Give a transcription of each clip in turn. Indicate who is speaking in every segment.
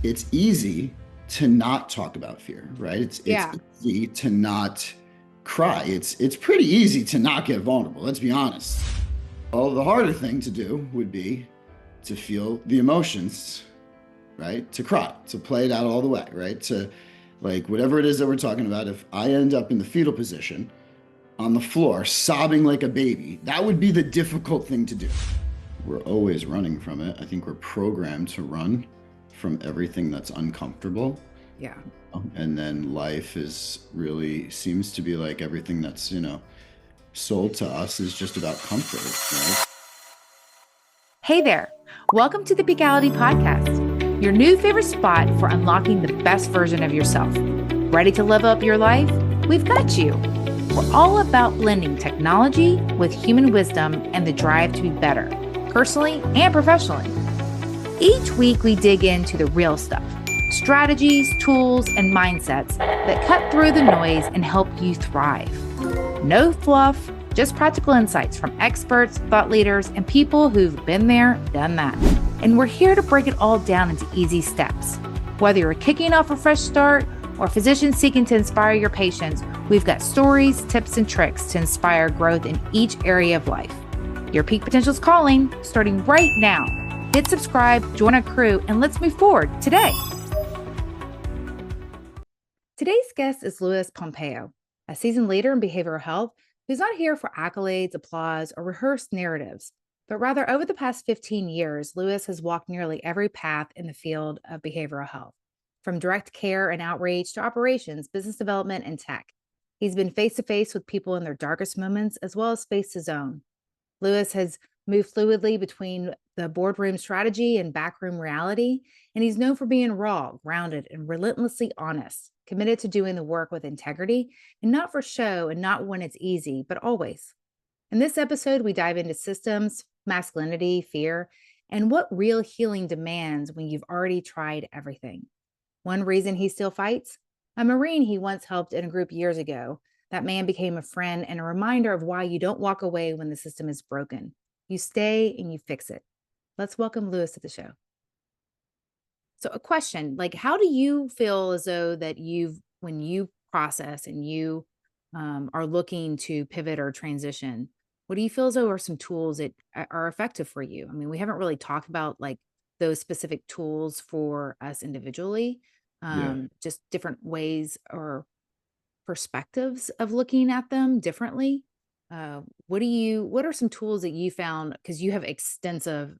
Speaker 1: it's easy to not talk about fear, right? It's
Speaker 2: Yeah.
Speaker 1: easy to not cry. It's pretty easy to not get vulnerable, let's be honest. Well, the harder thing to do would be to feel the emotions, right? To cry, to play it out all the way, right? To like whatever it is that we're talking about. If I end up in the fetal position on the floor, sobbing like a baby, that would be the difficult thing to do. We're always running from it. I think we're programmed to run from everything that's uncomfortable.
Speaker 2: Yeah.
Speaker 1: And then life is really seems to be like everything that's, sold to us is just about comfort, right?
Speaker 2: Hey there. Welcome to the Peakality Podcast, your new favorite spot for unlocking the best version of yourself. Ready to level up your life? We've got you. We're all about blending technology with human wisdom and the drive to be better, personally and professionally. Each week, we dig into the real stuff, strategies, tools, and mindsets that cut through the noise and help you thrive. No fluff, just practical insights from experts, thought leaders, and people who've been there, done that. And we're here to break it all down into easy steps. Whether you're kicking off a fresh start or a physician seeking to inspire your patients, we've got stories, tips, and tricks to inspire growth in each area of life. Your peak potential is calling, starting right now. Hit subscribe, join our crew, and let's move forward today. Today's guest is Louis Pompeo, a seasoned leader in behavioral health who's not here for accolades, applause, or rehearsed narratives, but rather over the past 15 years, Louis has walked nearly every path in the field of behavioral health, from direct care and outreach to operations, business development, and tech. He's been face to face with people in their darkest moments, as well as faced his own. Louis has moved fluidly between the boardroom strategy and backroom reality, and he's known for being raw, grounded, and relentlessly honest, committed to doing the work with integrity, and not for show and not when it's easy, but always. In this episode, we dive into systems, masculinity, fear, and what real healing demands when you've already tried everything. One reason he still fights? A Marine he once helped in a group years ago. That man became a friend and a reminder of why you don't walk away when the system is broken. You stay and you fix it. Let's welcome Louis to the show. So, a question like, how do you feel as though that when you process and you are looking to pivot or transition, what do you feel as though are some tools that are effective for you? I mean, we haven't really talked about like those specific tools for us individually,
Speaker 1: Yeah.
Speaker 2: just different ways or perspectives of looking at them differently. What are some tools that you found? Because you have extensive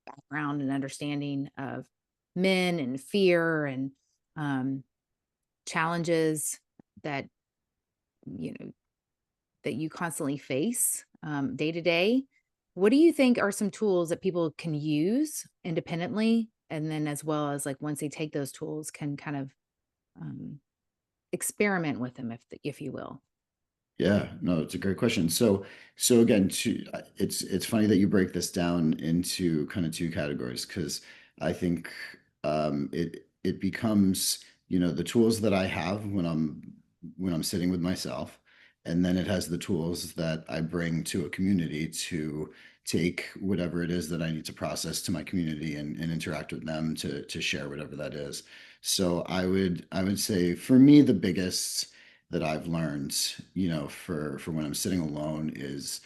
Speaker 2: background and understanding of men and fear and um, challenges that you know that you constantly face day to day. What do you think are some tools that people can use independently, and then as well as like once they take those tools, can kind of um, experiment with them, if you will?
Speaker 1: Yeah, no, it's a great question. So again, it's funny that you break this down into kind of two categories because I think it becomes, the tools that I have when I'm sitting with myself, and then it has the tools that I bring to a community to take whatever it is that I need to process to my community and interact with them to share whatever that is. So I would say for me the biggest that I've learned, for when I'm sitting alone is,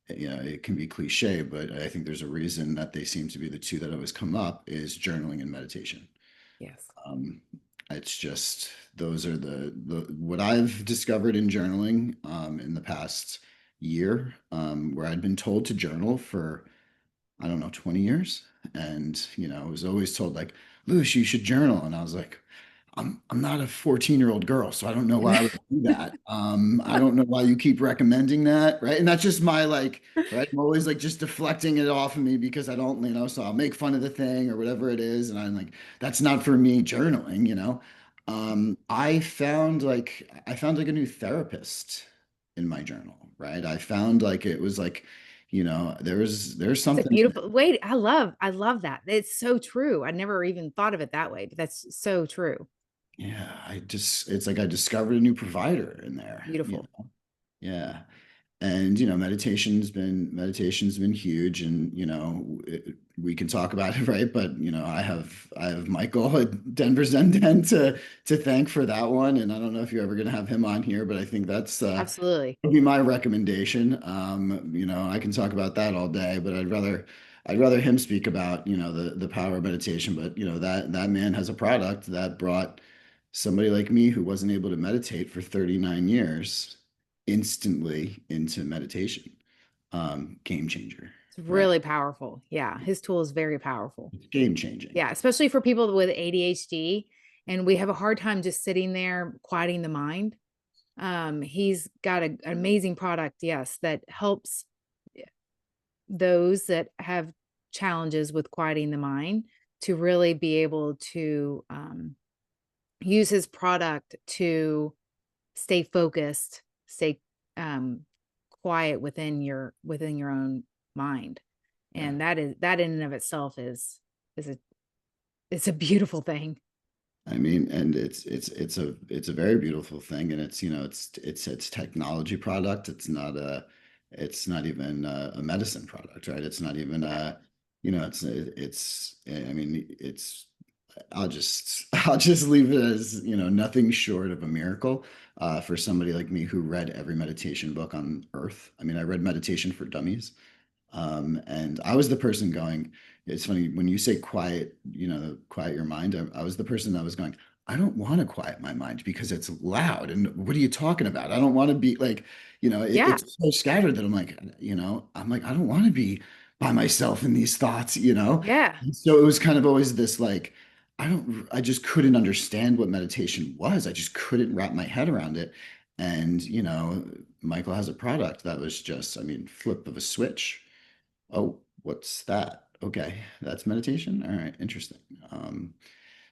Speaker 1: it can be cliche, but I think there's a reason that they seem to be the two that always come up is journaling and meditation.
Speaker 2: Yes.
Speaker 1: Um, it's just those are the what I've discovered in journaling in the past year, where I'd been told to journal for I don't know 20 years, and I was always told like, Louis, you should journal, and I was like, I'm not a 14-year-old girl, so I don't know why I would do that. I don't know why you keep recommending that, right? And that's just my like, right? I'm always like just deflecting it off of me because I don't, so I'll make fun of the thing or whatever it is, and I'm like, that's not for me journaling. I found like a new therapist in my journal, right? I found like it was like, there's
Speaker 2: It's a
Speaker 1: something.
Speaker 2: beautiful wait. I love that. It's so true. I never even thought of it that way, but that's so true.
Speaker 1: Yeah, it's like I discovered a new provider in there.
Speaker 2: Beautiful.
Speaker 1: Yeah. and meditation's been huge, and we can talk about it, right? But I have Michael at Denver Zen Den to thank for that one, and I don't know if you're ever going to have him on here, but I think that's
Speaker 2: Absolutely.
Speaker 1: would be my recommendation. I can talk about that all day, but I'd rather him speak about the power of meditation. But that man has a product that brought somebody like me who wasn't able to meditate for 39 years instantly into meditation. Game changer,
Speaker 2: It's
Speaker 1: right?
Speaker 2: really powerful. Yeah, his tool is very powerful.
Speaker 1: It's game changing.
Speaker 2: Yeah, especially for people with ADHD, and we have a hard time just sitting there quieting the mind. He's got an amazing product, yes, that helps those that have challenges with quieting the mind to really be able to use his product to stay focused, stay um, quiet within your own mind,
Speaker 1: Yeah.
Speaker 2: and that in and of itself is a it's a beautiful thing.
Speaker 1: I mean, and it's a very beautiful thing, and it's technology product. It's not even a medicine product, right? It's not even
Speaker 2: Yeah.
Speaker 1: a, I mean, I'll just leave it as, nothing short of a miracle for somebody like me who read every meditation book on earth. I mean, I read Meditation for Dummies. And I was the person going, it's funny when you say quiet, quiet your mind. I was the person that was going, I don't want to quiet my mind because it's loud. And what are you talking about? I don't want to be like,
Speaker 2: Yeah.
Speaker 1: it's so scattered that I'm like, I don't want to be by myself in these thoughts.
Speaker 2: Yeah.
Speaker 1: And so it was kind of always this like, I just couldn't understand what meditation was. I just couldn't wrap my head around it. And, Michael has a product that was just, I mean, flip of a switch. Oh, what's that? Okay, that's meditation. All right, interesting.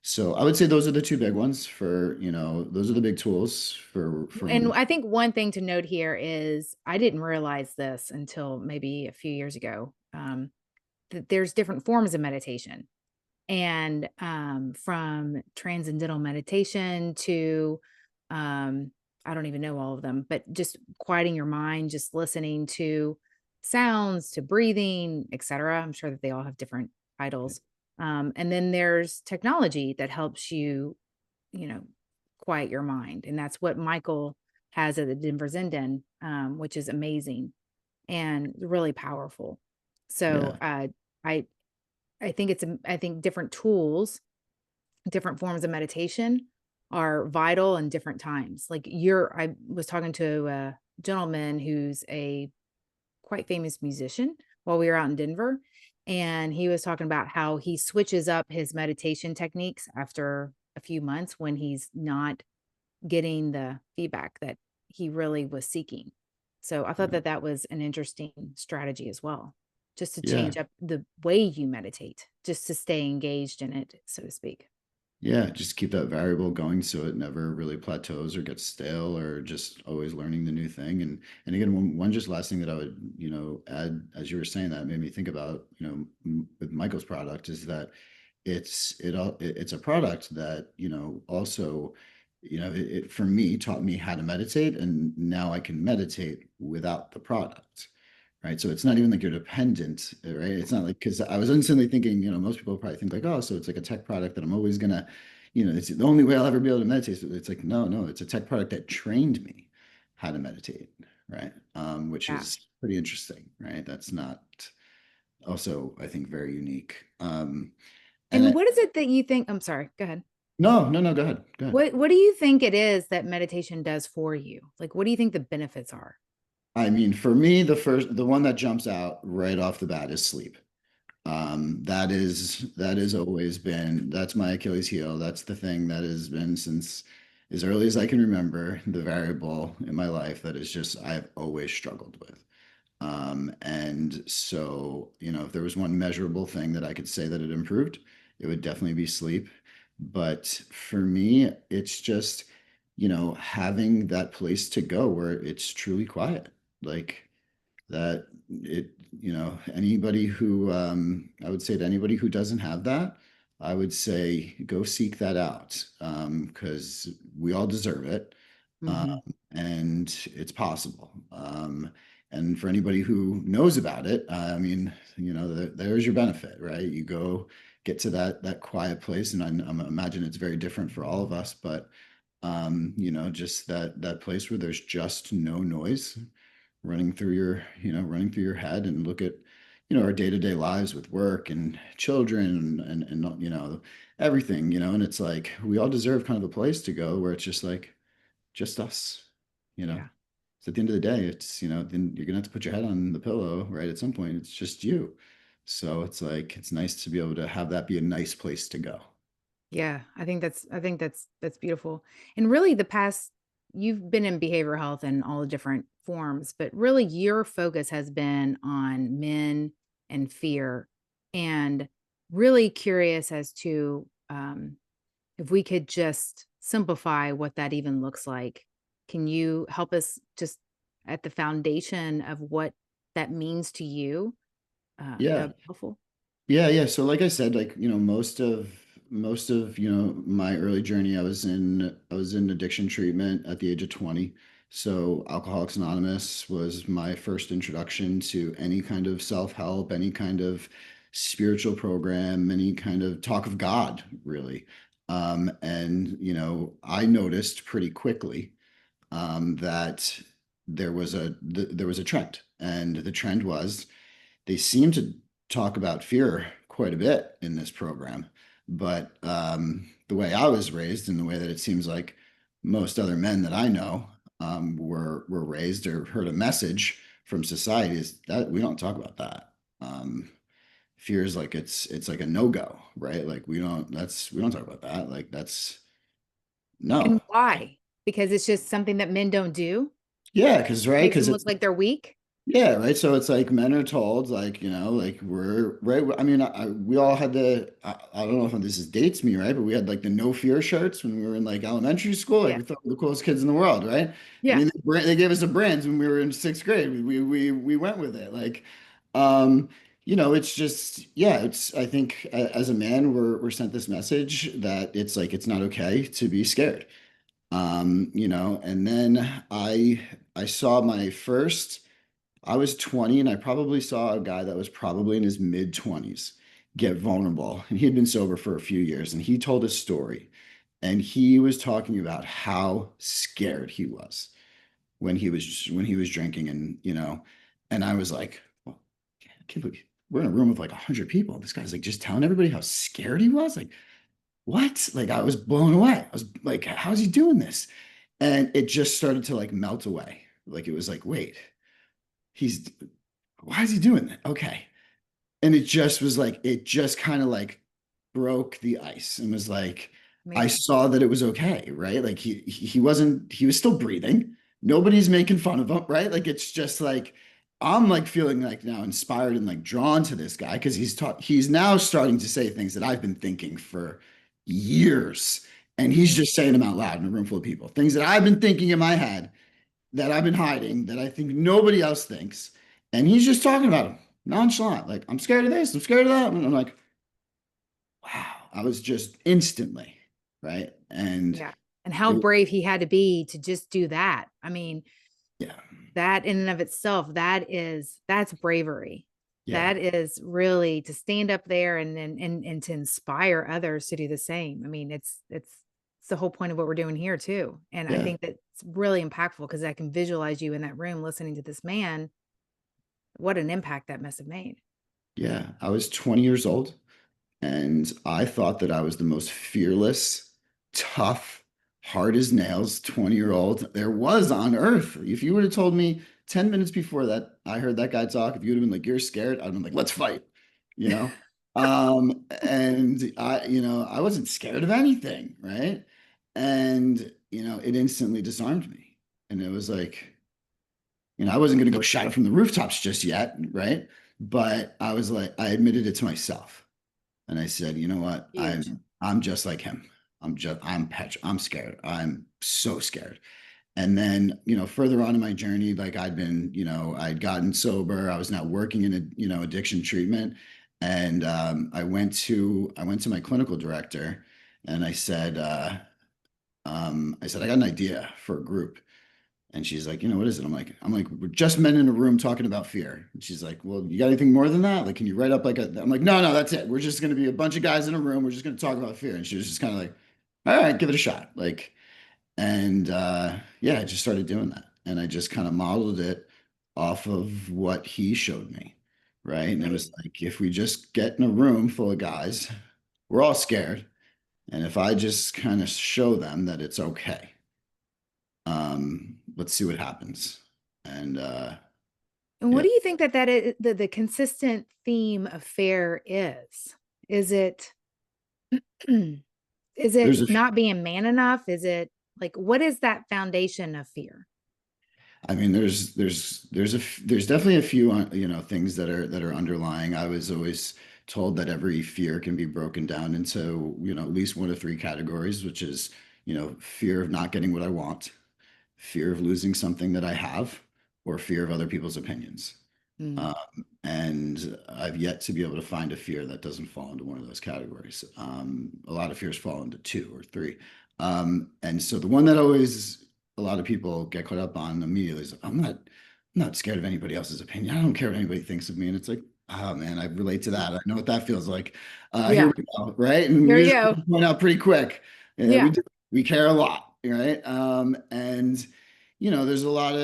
Speaker 1: So I would say those are the two big ones those are the big tools for
Speaker 2: And
Speaker 1: when.
Speaker 2: I think one thing to note here is I didn't realize this until maybe a few years ago, that there's different forms of meditation. And from transcendental meditation to, um, I don't even know all of them, but just quieting your mind, just listening to sounds, to breathing, etc. I'm sure that they all have different titles. And then there's technology that helps you, you know, quiet your mind. And that's what Michael has at the Denver Zen Den, which is amazing and really powerful. So
Speaker 1: Yeah,
Speaker 2: I I think different tools, different forms of meditation are vital in different times. Like I was talking to a gentleman who's a quite famous musician while we were out in Denver. And he was talking about how he switches up his meditation techniques after a few months when he's not getting the feedback that he really was seeking. So I thought
Speaker 1: yeah,
Speaker 2: that that was an interesting strategy as well, just to
Speaker 1: yeah.
Speaker 2: change up the way you meditate, just to stay engaged in it, so to speak.
Speaker 1: Yeah, just keep that variable going so it never really plateaus or gets stale or just always learning the new thing. And again, one just last thing that I would, add as you were saying that made me think about, with Michael's product is that it's a product that, also, it for me taught me how to meditate, and now I can meditate without the product. Right. So it's not even like you're dependent, right? It's not like, because I was instantly thinking, most people probably think like, oh, so it's like a tech product that I'm always gonna, it's the only way I'll ever be able to meditate. So it's like, no, no, it's a tech product that trained me how to meditate, right? Which
Speaker 2: Yeah.
Speaker 1: is pretty interesting, right? That's not also, I think, very unique. And
Speaker 2: And what is it that you think? I'm sorry, go ahead.
Speaker 1: no, no, no, go ahead, go ahead.
Speaker 2: What do you think it is that meditation does for you? Like, what do you think the benefits are?
Speaker 1: I mean, for me, the one that jumps out right off the bat is sleep. That has always been, that's my Achilles heel. That's the thing that has been since as early as I can remember, the variable in my life that is just I've always struggled with. And so, if there was one measurable thing that I could say that it improved, it would definitely be sleep. But for me, it's just, having that place to go where it's truly quiet. Like that anybody who I would say to anybody who doesn't have that, I would say go seek that out, because we all deserve it, um,
Speaker 2: Hmm.
Speaker 1: and it's possible. And for anybody who knows about it, I mean, there's your benefit, right? You go get to that quiet place, and I imagine it's very different for all of us, but just that place where there's just no noise running through your head, and look at, our day-to-day lives with work and children and everything, and it's like we all deserve kind of a place to go where it's just like just us, you know.
Speaker 2: Yeah.
Speaker 1: So at the end of the day, it's, then you're gonna have to put your head on the pillow, right? At some point, it's just you. So it's like it's nice to be able to have that be a nice place to go.
Speaker 2: Yeah, I think that's beautiful. And really the past you've been in behavioral health in all the different forms, but really your focus has been on men and fear, and really curious as to if we could just simplify what that even looks like. Can you help us just at the foundation of what that means to you? That
Speaker 1: Yeah.
Speaker 2: would be helpful.
Speaker 1: Yeah. So like I said, like, most of, my early journey, I was in addiction treatment at the age of 20. So Alcoholics Anonymous was my first introduction to any kind of self-help, any kind of spiritual program, any kind of talk of God, really. And I noticed pretty quickly that there was a trend, and the trend was they seem to talk about fear quite a bit in this program, but the way I was raised, and the way that it seems like most other men that I know were raised or heard a message from society, is that we don't talk about that. Fear is like it's like a no-go, right? Like we don't talk about that. Like that's
Speaker 2: And
Speaker 1: no.
Speaker 2: why? Because it's just something that men don't do?
Speaker 1: Yeah, because right,
Speaker 2: Makes
Speaker 1: because
Speaker 2: them look like they're weak?
Speaker 1: yeah, right. So it's like men are told, like, like we're right. I mean, we all had I don't know if this is dates me, right? But we had like the no fear shirts when we were in like elementary school. Like
Speaker 2: Yeah.
Speaker 1: we thought we were the coolest kids in the world, right? I
Speaker 2: Yeah.
Speaker 1: mean, they gave us the brands when we were in sixth grade. We went with it. Like, um, it's just, yeah, I think as a man, we're sent this message that it's like it's not okay to be scared. And then I saw my first. I was 20, and I probably saw a guy that was probably in his mid 20s get vulnerable. And he had been sober for a few years, and he told a story. And he was talking about how scared he was when he was drinking, and I was like, well, I can't believe we're in a room of like 100 people. This guy's like just telling everybody how scared he was. Like, what? Like, I was blown away. I was like, how's he doing this? And it just started to like melt away. Like, it was like, wait, he's why is he doing that? Okay. And it just was like, it just kind of like broke the ice, and was like, I
Speaker 2: Amazing.
Speaker 1: saw that it was okay, right? Like he was still breathing. Nobody's making fun of him, right? Like it's just like, I'm like feeling like now inspired and like drawn to this guy because he's now starting to say things that I've been thinking for years. And he's
Speaker 2: Mhm.
Speaker 1: just saying them out loud in a room full of people. Things that I've been thinking in my head, that I've been hiding, that I think nobody else thinks. And he's just talking about them nonchalant. Like, I'm scared of this, I'm scared of that. And I'm like, wow. I was just instantly, right. And
Speaker 2: Yeah. And how
Speaker 1: it,
Speaker 2: brave he had to be to just do that. I mean,
Speaker 1: yeah,
Speaker 2: that in and of itself, that's bravery.
Speaker 1: yeah,
Speaker 2: That is really to stand up there and to inspire others to do the same. I mean, it's the whole point of what we're doing here too. And I
Speaker 1: yeah,
Speaker 2: think that's really impactful because I can visualize you in that room listening to this man. What an impact that must have made.
Speaker 1: yeah. I was 20 years old, and I thought that I was the most fearless, tough, hard as nails 20-year-old there was on earth. If you would have told me 10 minutes before that I heard that guy talk, if you would have been like, you're scared, I'd have been like, let's fight, you know? And I wasn't scared of anything, right? And, it instantly disarmed me. And it was like, I wasn't going to go shout it from the rooftops just yet, right? But I was like, I admitted it to myself. And I said, you know what?
Speaker 2: Huge.
Speaker 1: I'm just like him. I'm scared. I'm so scared. And then, further on in my journey, like I'd gotten sober. I was now working in addiction treatment. And I went to my clinical director, and I said, I got an idea for a group. And she's like, what is it? I'm like, we're just men in a room talking about fear. And she's like, well, you got anything more than that? Like, can you write up like a, I'm like, no, no, that's it. We're just going to be a bunch of guys in a room. We're just going to talk about fear. And she was just kind of like, all right, give it a shot. Like, and yeah, I just started doing that. And I just kind of modeled it off of what he showed me. Right. And it
Speaker 2: Right.
Speaker 1: was like, if we just get in a room full of guys, we're all scared. And if I just kind of show them that it's okay, let's see what happens. And
Speaker 2: And what
Speaker 1: yeah,
Speaker 2: do you think that that is, the consistent theme of fear is? Is it is
Speaker 1: there's
Speaker 2: it
Speaker 1: a,
Speaker 2: not being man enough? Is it like what is that foundation of fear?
Speaker 1: I mean, there's definitely a few, things that are underlying. I was always told that every fear can be broken down into, at least one of three categories, which is, fear of not getting what I want, fear of losing something that I have, or fear of other people's opinions.
Speaker 2: Mm.
Speaker 1: Um, and I've yet to be able to find a fear that doesn't fall into one of those categories. A lot of fears fall into two or three. And so the one that always a lot of people get caught up on immediately is I'm not scared of anybody else's opinion. I don't care what anybody thinks of me. And it's like, oh man, I relate to that. I know what that feels like. Here
Speaker 2: Yeah.
Speaker 1: we go, right? And
Speaker 2: Here we
Speaker 1: usually
Speaker 2: go.
Speaker 1: we point out pretty quick. Yeah, we
Speaker 2: Yeah.
Speaker 1: do. We care a lot, right? And there's a lot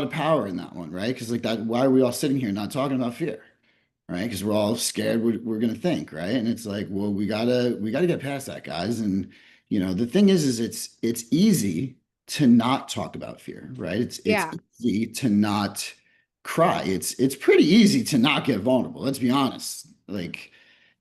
Speaker 1: of power in that one, right? Because like that, why are we all sitting here not talking about fear, right? Because we're all scared we're gonna think, right? And it's like, well, we gotta get past that, guys. And the thing is it's easy to not talk about fear, right? It's
Speaker 2: Yeah.
Speaker 1: easy to not cry. It's pretty easy to not get vulnerable. Let's be honest. Like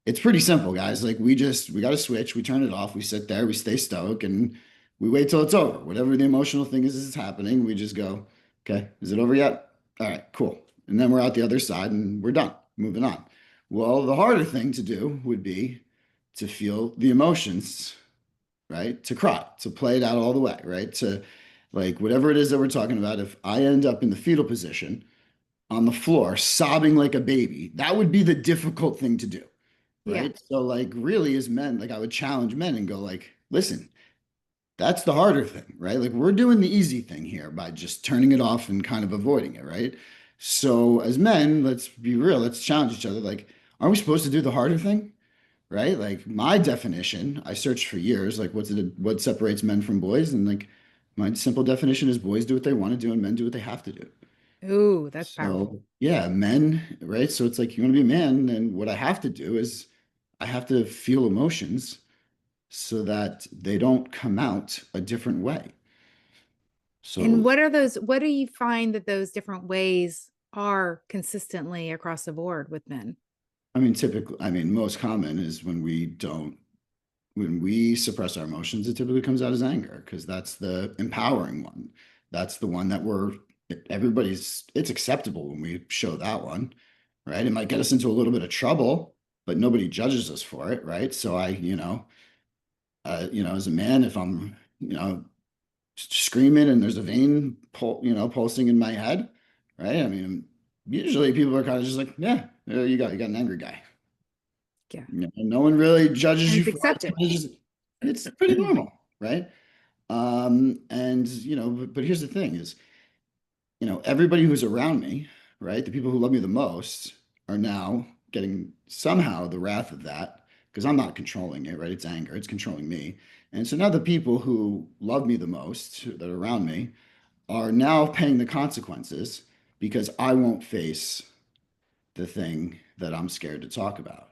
Speaker 1: it's pretty simple, guys. Like we got to switch. We turn it off. We sit there. We stay stoic, and we wait till it's over. Whatever the emotional thing is happening. We just go, okay, is it over yet? All right, cool. And then we're out the other side, and we're done. Moving on. Well, the harder thing to do would be to feel the emotions, right? To cry, to play it out all the way, right? To like whatever it is that we're talking about. If I end up in the fetal position on the floor, sobbing like a baby, that would be the difficult thing to do,
Speaker 2: Yeah.
Speaker 1: right? So like really as men, like I would challenge men and go like, listen, that's the harder thing, right? Like we're doing the easy thing here by just turning it off and kind of avoiding it, right? So as men, let's be real, let's challenge each other. Like, aren't we supposed to do the harder thing? Right? Like my definition, I searched for years, like what separates men from boys? And like my simple definition is boys do what they want to do and men do what they have to do.
Speaker 2: Ooh, that's powerful.
Speaker 1: So yeah, men, right? So it's like you want to be a man, then what I have to do is I have to feel emotions so that they don't come out a different way.
Speaker 2: And
Speaker 1: So
Speaker 2: what do you find that those different ways are consistently across the board with men?
Speaker 1: I mean, most common is when we suppress our emotions, it typically comes out as anger because that's the empowering one. That's the one that it's acceptable when we show that one, right? It might get us into a little bit of trouble, but nobody judges us for it, right? So as a man, if I'm, screaming and there's a vein pulsing in my head, right? I mean, usually people are kind of just like, yeah, you got an angry guy.
Speaker 2: Yeah.
Speaker 1: No one really judges
Speaker 2: And
Speaker 1: you
Speaker 2: it's
Speaker 1: for it.
Speaker 2: accepted.
Speaker 1: It's pretty normal, right? And but here's the thing is, everybody who's around me, right? The people who love me the most are now getting somehow the wrath of that because I'm not controlling it, right? It's anger, it's controlling me. And so now the people who love me the most that are around me are now paying the consequences because I won't face the thing that I'm scared to talk about,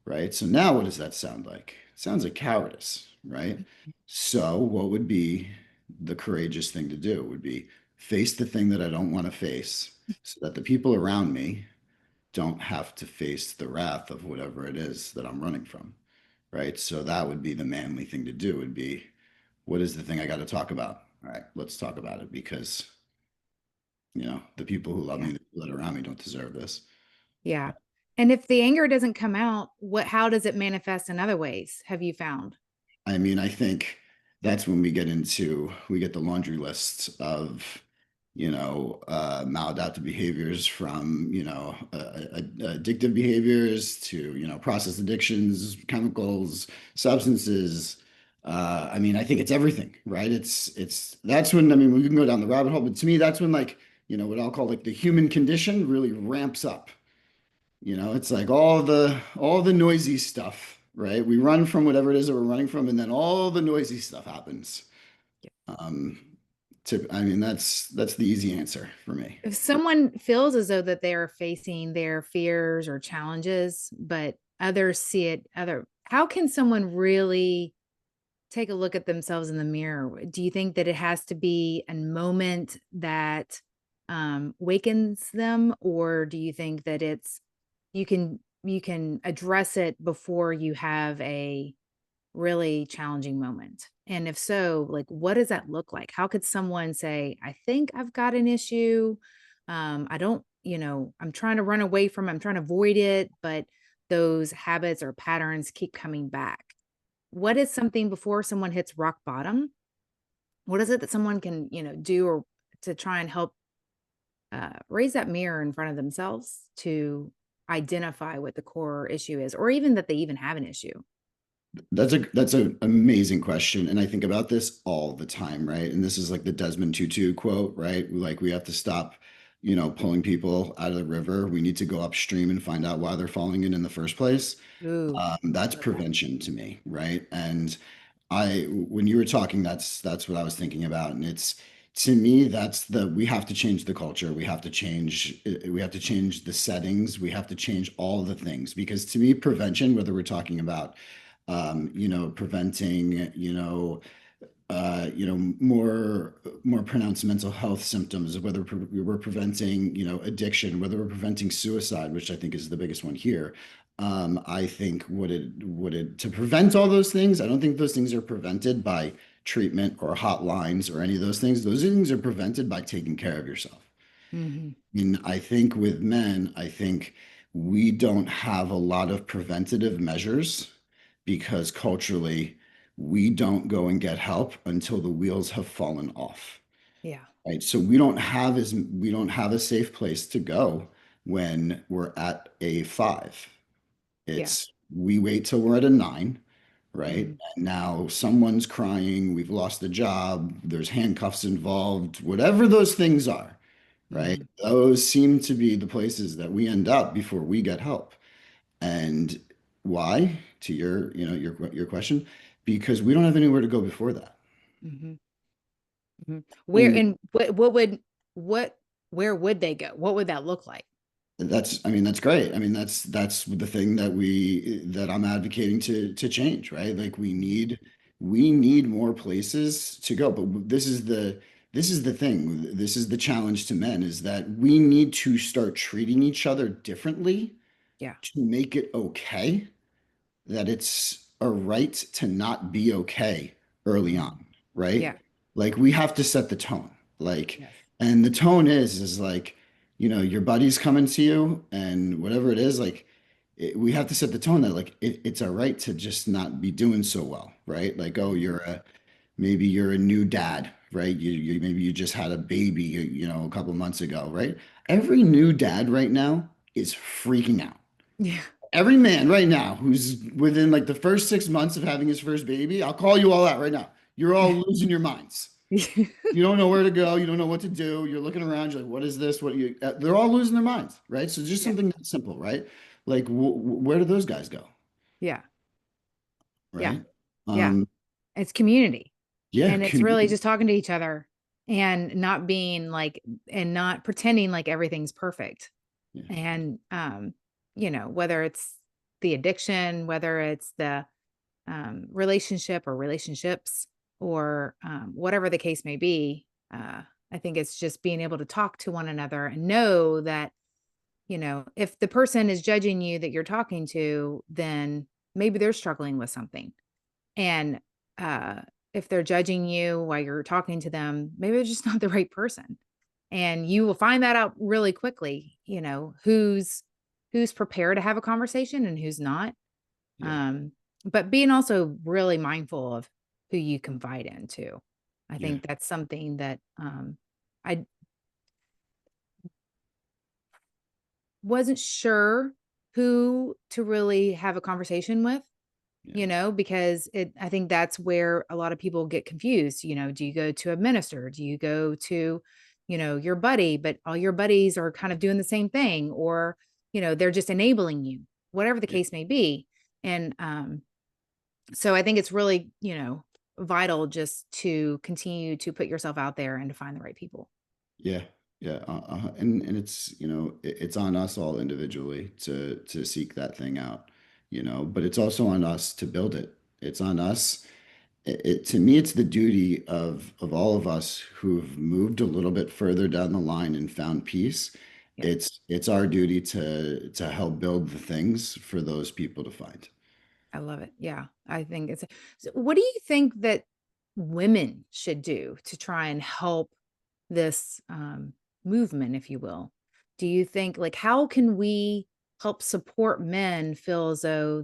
Speaker 1: right? So now what does that sound like? It sounds like cowardice, right? So what would be the courageous thing to do would be face the thing that I don't want to face so that the people around me don't have to face the wrath of whatever it is that I'm running from, right? So that would be the manly thing to do would be what is the thing I got to talk about? All right, let's talk about it because, the people who love
Speaker 2: Yeah.
Speaker 1: me, the people that are around me don't deserve this.
Speaker 2: Yeah. And if the anger doesn't come out, how does it manifest in other ways? Have you found?
Speaker 1: I mean, I think that's when we get the laundry list of, maladaptive behaviors from, addictive behaviors to, process addictions, chemicals, substances. I mean, I think it's everything, right? It's that's when, I mean, we can go down the rabbit hole, but to me, that's when, like, what I'll call like the human condition really ramps up. It's like all the noisy stuff, right? We run from whatever it is that we're running from, and then all the noisy stuff happens. Um, I mean, that's the easy answer for me.
Speaker 2: If someone feels as though that they are facing their fears or challenges, but others see it how can someone really take a look at themselves in the mirror? Do you think that it has to be a moment that wakens them, or do you think that you can address it before you have a really challenging moment? And if so, like, what does that look like? How could someone say, I think I've got an issue? I don't, I'm trying to run away from it, I'm trying to avoid it, but those habits or patterns keep coming back. What is something before someone hits rock bottom? What is it that someone can, do or to try and help raise that mirror in front of themselves to identify what the core issue is, or even that they even have an issue?
Speaker 1: That's an amazing question, and I think about this all the time, right? And this is like the Desmond Tutu quote, right? Like we have to stop, pulling people out of the river. We need to go upstream and find out why they're falling in the first place.
Speaker 2: Ooh,
Speaker 1: That's
Speaker 2: love that.
Speaker 1: prevention to me, right? And when you were talking, that's what I was thinking about, and it's to me that's we have to change the culture. We have to change the settings. We have to change all the things because to me, prevention, whether we're talking about preventing, more pronounced mental health symptoms, whether we're preventing, addiction, whether we're preventing suicide, which I think is the biggest one here. I think to prevent all those things, I don't think those things are prevented by treatment or hotlines or any of those things. Those things are prevented by taking care of yourself.
Speaker 2: Hmm.
Speaker 1: And I think with men, I think we don't have a lot of preventative measures because culturally, we don't go and get help until the wheels have fallen off.
Speaker 2: Yeah.
Speaker 1: Right. So we don't have a safe place to go when we're at a 5.
Speaker 2: Yeah.
Speaker 1: We wait till we're at a 9, right?
Speaker 2: Hmm.
Speaker 1: And now someone's crying, we've lost the job, there's handcuffs involved, whatever those things are, right?
Speaker 2: Hmm.
Speaker 1: Those seem to be the places that we end up before we get help. And why? To your question, because we don't have anywhere to go before that.
Speaker 2: Hmm. Hmm. Where
Speaker 1: And
Speaker 2: and what would what where would they go? What would that look like?
Speaker 1: I mean, that's great. I mean, that's the thing that I'm advocating to change, right? Like we need more places to go. But this is the thing. This is the challenge to men is that we need to start treating each other differently
Speaker 2: Yeah.
Speaker 1: to make it okay that it's a right to not be okay early on,
Speaker 2: Hmm.
Speaker 1: right?
Speaker 2: Yeah.
Speaker 1: Like we have to set the tone. Like,
Speaker 2: Yes.
Speaker 1: and the tone is like, your buddy's coming to you and whatever it is, like we have to set the tone that like it's all right to just not be doing so well, right? Like, oh,
Speaker 2: Hmm.
Speaker 1: maybe you're a new dad, right? Maybe you just had a baby, a couple months ago, right? Every new dad right now is freaking out.
Speaker 2: Yeah.
Speaker 1: Every man right now who's within like the first 6 months of having his first baby, I'll call you all out right now. You're all losing your minds. You don't know where to go. You don't know what to do. You're looking around. You're like, what is this? They're all losing their minds, right? So just
Speaker 2: Yeah.
Speaker 1: something that simple, right? Like, where do those guys go,
Speaker 2: Yeah. Yeah.
Speaker 1: right?
Speaker 2: Yeah.
Speaker 1: Um,
Speaker 2: It's community.
Speaker 1: yeah,
Speaker 2: And it's really just talking to each other and not being like and not pretending like everything's perfect.
Speaker 1: yeah,
Speaker 2: And whether it's the addiction, whether it's the relationship or relationships or whatever the case may be, I think it's just being able to talk to one another and know that, if the person is judging you that you're talking to, then maybe they're struggling with something. And uh, if they're judging you while you're talking to them, maybe they're just not the right person. And you will find that out really quickly, who's prepared to have a conversation and who's not.
Speaker 1: yeah,
Speaker 2: Um, but being also really mindful of who you confide in too. I
Speaker 1: yeah,
Speaker 2: think that's something that I wasn't sure who to really have a conversation with.
Speaker 1: Yeah.
Speaker 2: because I think that's where a lot of people get confused. Do you go to a minister? Do you go to, your buddy, but all your buddies are kind of doing the same thing, or, they're just enabling you, whatever the
Speaker 1: Yeah.
Speaker 2: case may be. And so I think it's really, vital just to continue to put yourself out there and to find the right people.
Speaker 1: Yeah, yeah, and it's it's on us all individually to seek that thing out, but it's also on us to build it. It's on us. To me, it's the duty of all of us who've moved a little bit further down the line and found peace.
Speaker 2: Yeah.
Speaker 1: It's our duty to help build the things for those people to find.
Speaker 2: I love it. Yeah. I think so what do you think that women should do to try and help this movement, if you will? Do you think, like, how can we help support men feel as though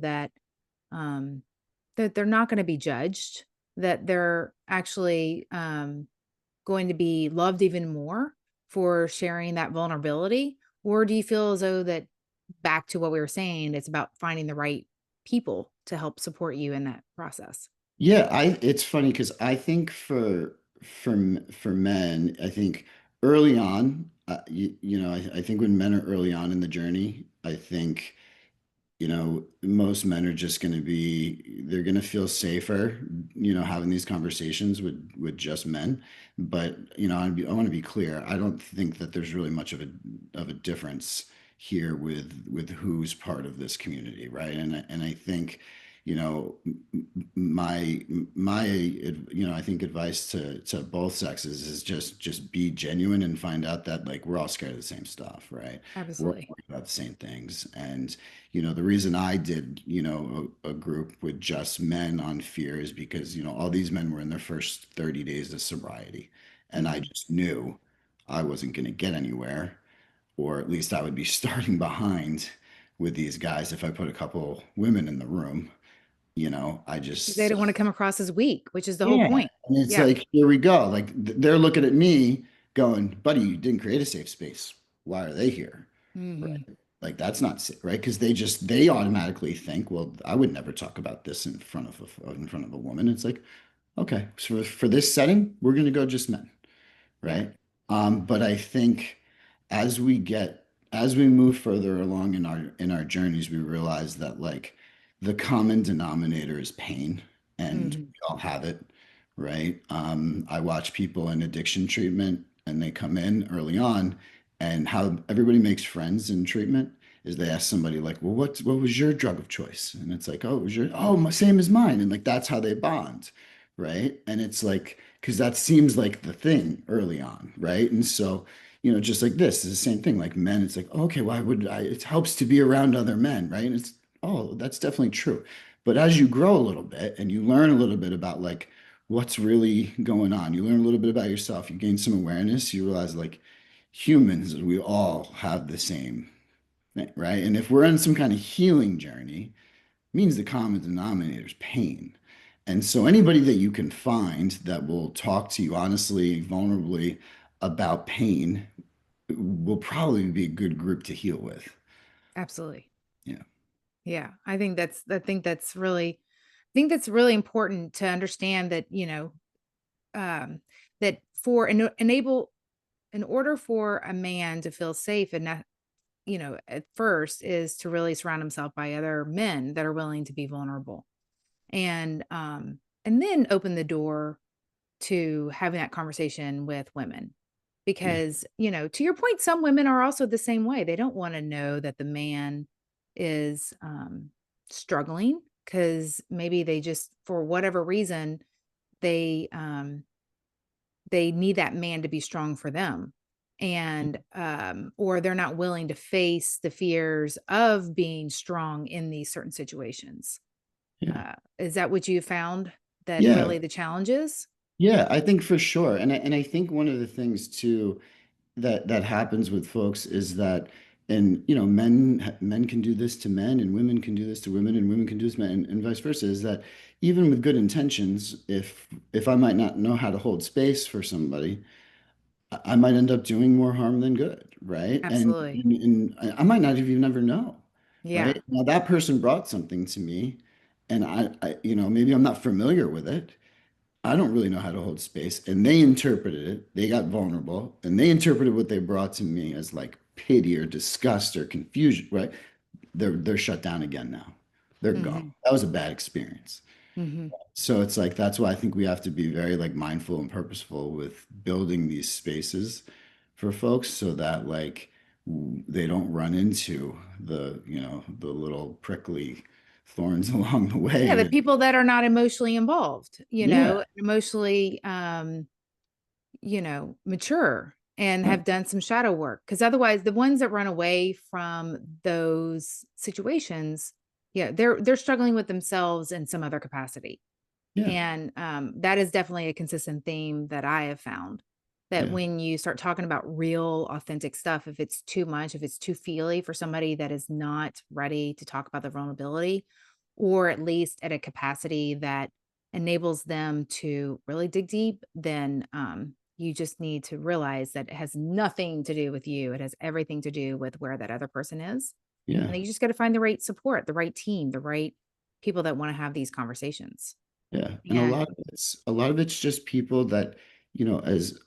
Speaker 2: um, that they're not going to be judged, that they're actually going to be loved even more for sharing that vulnerability? Or do you feel as though that, back to what we were saying, it's about finding the right people to help support you in that process?
Speaker 1: Yeah, it's funny because I think for men, I think early on, I think when men are early on in the journey, I think most men are just going to be, they're going to feel safer, having these conversations with just men. But, I want to be clear. I don't think that there's really much of a difference here with who's part of this community, right? And I think, you know, my I think advice to both sexes is just be genuine and find out that like we're all scared of the same stuff, right? We're all
Speaker 2: Absolutely.
Speaker 1: worried about the same things. And the reason I did, a group with just men on fear is because, all these men were in their first 30 days of sobriety. And I
Speaker 2: Hmm.
Speaker 1: just knew I wasn't going to get anywhere, or at least I would be starting behind with these guys if I put a couple women in the room. I
Speaker 2: They
Speaker 1: just,
Speaker 2: don't want to come across as weak, which is the whole
Speaker 1: yeah.
Speaker 2: point.
Speaker 1: And it's
Speaker 2: Yeah.
Speaker 1: like, here we go. Like they're looking at me going, buddy, you didn't create a safe space. Why are they here?
Speaker 2: Hmm.
Speaker 1: Right. Like that's not right because they automatically think, well, I would never talk about this in front of a woman. It's like, okay, so for this setting, we're gonna go just men,
Speaker 2: Yeah.
Speaker 1: right? But I think as we get as we move further along in our journeys, we realize that like the common denominator is pain, and we
Speaker 2: Hmm.
Speaker 1: all have it, right? I watch people in addiction treatment, and they come in early on, and how everybody makes friends in treatment is they ask somebody like, "Well, what was your drug of choice?" And it's like, "Oh, it was your same as mine," and like that's how they bond, right? And it's like, because that seems like the thing early on, right? And so, just like this is the same thing. Like men, it's like, okay, why would I? It helps to be around other men, right? And it's, oh, that's definitely true. But as you grow a little bit and you learn a little bit about like what's really going on, you learn a little bit about yourself, you gain some awareness, you realize like humans, we all have the same thing, right? And if we're on some kind of healing journey, means the common denominator is pain. And so anybody that you can find that will talk to you honestly, vulnerably about pain will probably be a good group to heal with.
Speaker 2: Absolutely.
Speaker 1: Yeah.
Speaker 2: Yeah. I think that's really important to understand that, um, that for enable in order for a man to feel safe, and not, at first, is to really surround himself by other men that are willing to be vulnerable, and then open the door to having that conversation with women.
Speaker 1: Yeah.
Speaker 2: Because, to your point, some women are also the same way. They don't want to know that the man is struggling, because maybe they just, for whatever reason, they they need that man to be strong for them. And or they're not willing to face the fears of being strong in these certain situations.
Speaker 1: Yeah.
Speaker 2: Is that what you found, that
Speaker 1: Yeah.
Speaker 2: really the challenge is?
Speaker 1: Yeah. I think for sure. And I think one of the things too that happens with folks is that, and men can do this to men, and women can do this to women, and women can do this to men, and vice versa, is that even with good intentions, if I might not know how to hold space for somebody, I might end up doing more harm than good, right? And,
Speaker 2: Absolutely.
Speaker 1: and, and I might not even ever know,
Speaker 2: Yeah.
Speaker 1: right? Now that person brought something to me, and maybe I'm not familiar with it. I don't really know how to hold space. And they interpreted it. They got vulnerable and they interpreted what they brought to me as like pity or disgust or confusion, right? They're shut down again now. They're gone.
Speaker 2: Hmm.
Speaker 1: That was a bad experience.
Speaker 2: Hmm.
Speaker 1: So it's like that's why I think we have to be very like mindful and purposeful with building these spaces for folks so that like they don't run into the little prickly thorns along the
Speaker 2: Yeah, the
Speaker 1: way.
Speaker 2: people that are not emotionally involved,
Speaker 1: Yeah,
Speaker 2: emotionally mature and
Speaker 1: yeah,
Speaker 2: have done some shadow work. Because otherwise, the ones that run away from those situations, yeah, they're struggling with themselves in some other capacity.
Speaker 1: yeah,
Speaker 2: And that is definitely a consistent theme that I have found that
Speaker 1: yeah,
Speaker 2: when you start talking about real, authentic stuff, if it's too much, if it's too feely for somebody that is not ready to talk about the vulnerability, or at least at a capacity that enables them to really dig deep, then you just need to realize that it has nothing to do with you. It has everything to do with where that other person is. And
Speaker 1: yeah.
Speaker 2: then you just got to find the right support, the right team, the right people that want to have these conversations.
Speaker 1: Yeah, and
Speaker 2: And
Speaker 1: a lot of it's just people that, as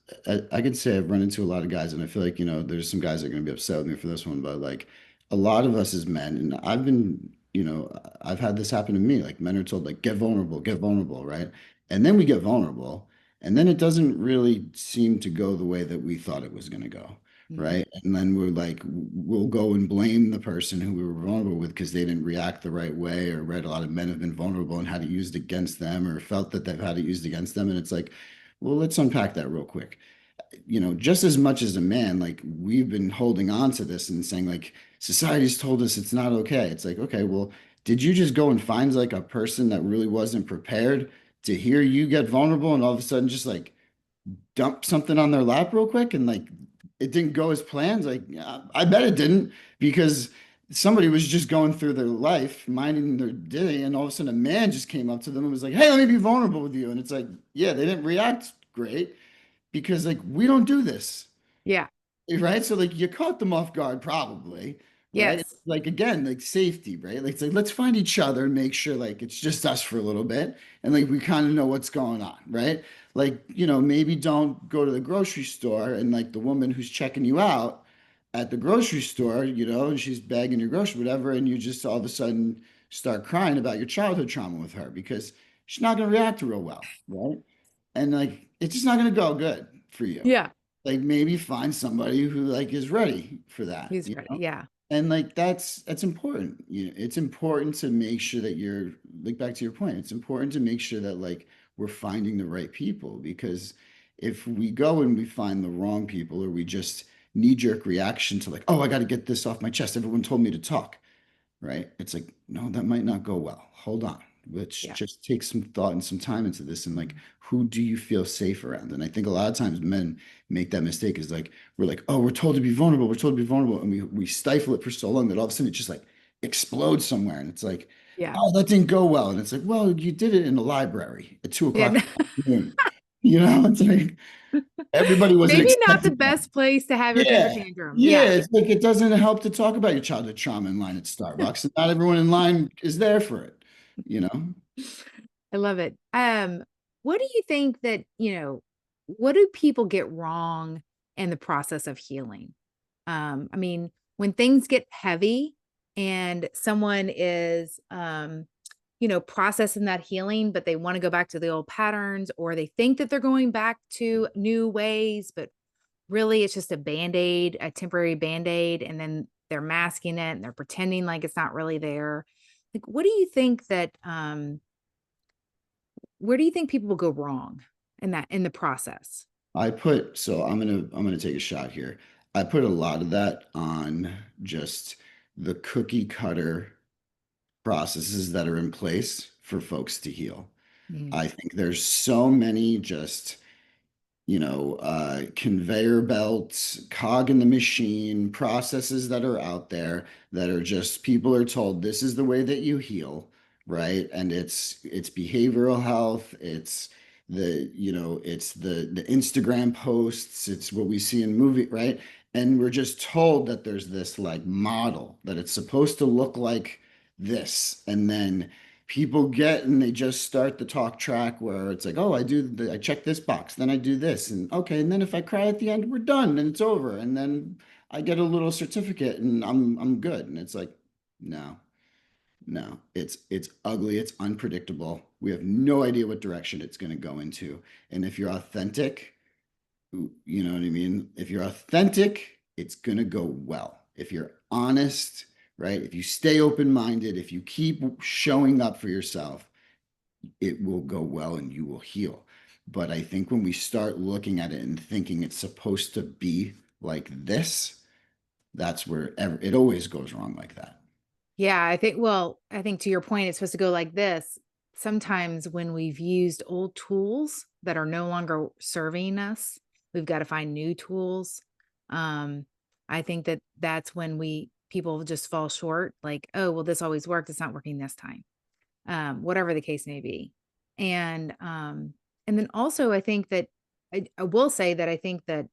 Speaker 1: I could say I've run into a lot of guys, and I feel like, there's some guys that are going to be upset with me for this one, but like a lot of us as men, and I've had this happen to me. Like men are told like get vulnerable, right? And then we get vulnerable, and then it doesn't really seem to go the way that we thought it was going to go.
Speaker 2: mhm.
Speaker 1: Right. And then we're like, we'll go and blame the person who we were vulnerable with because they didn't react the right way, or read a lot of men have been vulnerable and had it used against them, or felt that they've had it used against them. And it's like, well, let's unpack that real quick. Just as much as a man, like we've been holding on to this and saying, like, society's told us it's not okay. It's like, okay, well, did you just go and find like a person that really wasn't prepared to hear you get vulnerable and all of a sudden just like dump something on their lap real quick and like it didn't go as planned. Like, yeah, I bet it didn't because somebody was just going through their life, minding their day, and all of a sudden a man just came up to them and was like, "Hey, let me be vulnerable with you." And it's like, yeah, they didn't react great because like we don't do this.
Speaker 2: Yeah.
Speaker 1: Right. So like you caught them off guard, probably. Right.
Speaker 2: Yes.
Speaker 1: Like again, like safety, right? Like it's like let's find each other and make sure like it's just us for a little bit. And like we kind of know what's going on, right? Like, maybe don't go to the grocery store and like the woman who's checking you out at the grocery store, and she's bagging your groceries, whatever, and you just all of a sudden start crying about your childhood trauma with her because she's not gonna react real well, right? And like it's just not going to go good for you.
Speaker 2: Yeah.
Speaker 1: Like maybe find somebody who like is ready for that,
Speaker 2: He's ready. Yeah.
Speaker 1: and like that's important. It's important to make sure that you're like back to your point. It's important to make sure that like we're finding the right people because if we go and we find the wrong people or we just knee-jerk reaction to like, oh, I got to get this off my chest. Everyone told me to talk, right? It's like, no, that might not go well. Hold on. Let's
Speaker 2: Yeah.
Speaker 1: just take some thought and some time into this and like, who do you feel safe around? And I think a lot of times men make that mistake is like, we're like, oh, we're told to be vulnerable. We're told to be vulnerable. And we stifle it for so long that all of a sudden it just like explodes somewhere. And it's like,
Speaker 2: Yeah.
Speaker 1: oh, that didn't go well. And it's like, well, you did it in the library at 2 o'clock
Speaker 2: Yeah.
Speaker 1: in the afternoon. It's like everybody wasn't
Speaker 2: Maybe not the
Speaker 1: expecting that.
Speaker 2: best place to have your temper
Speaker 1: Yeah.
Speaker 2: tantrum.
Speaker 1: Yeah.
Speaker 2: Yeah.
Speaker 1: It's like it doesn't help to talk about your childhood trauma in line at Starbucks. And not everyone in line is there for it, you know?
Speaker 2: I love it. What do you think that, what do people get wrong in the process of healing? I mean, when things get heavy and someone is processing that healing, but they want to go back to the old patterns, or they think that they're going back to new ways, but really it's just a band-aid, a temporary band-aid, and then they're masking it and they're pretending like it's not really there. Like, what do you think that where do you think people will go wrong in the process?
Speaker 1: So I'm gonna take a shot here. I put a lot of that on just the cookie cutter processes that are in place for folks to heal.
Speaker 2: Mm,
Speaker 1: I think there's so many just conveyor belts, cog in the machine, processes that are out there that are just people are told this is the way that you heal, right? And it's behavioral health, it's the Instagram posts, it's what we see in movie, right? And we're just told that there's this like model that it's supposed to look like this, and then people get and they just start the talk track where it's like, oh, I check this box, then I do this, and okay, and then if I cry at the end, we're done and it's over, and then I get a little certificate and I'm good. And it's like, no, no, it's ugly, it's unpredictable. We have no idea what direction it's going to go into. And if you're authentic, you know what I mean? If you're authentic, it's going to go well. If you're honest, right? If you stay open-minded, if you keep showing up for yourself, it will go well and you will heal. But I think when we start looking at it and thinking it's supposed to be like this, that's where it always goes wrong like that.
Speaker 2: Yeah, I think to your point, it's supposed to go like this. Sometimes when we've used old tools that are no longer serving us, we've got to find new tools. Um, I think that that's when people just fall short, like, oh, well, this always worked. It's not working this time. Whatever the case may be. And then also I think that I will say that I think that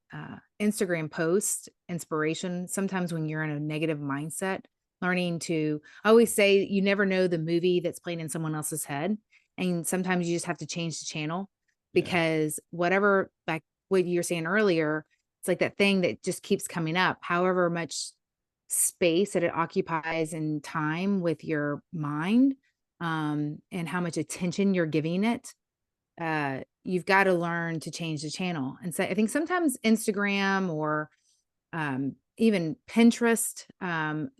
Speaker 2: Instagram post inspiration, sometimes when you're in a negative mindset, learning to I always say you never know the movie that's playing in someone else's head. And sometimes you just have to change the channel
Speaker 1: Yeah.
Speaker 2: because whatever, like what you were saying earlier, it's like that thing that just keeps coming up, however much space that it occupies in time with your mind, and how much attention you're giving it, you've got to learn to change the channel. And so I think sometimes Instagram or even Pinterest,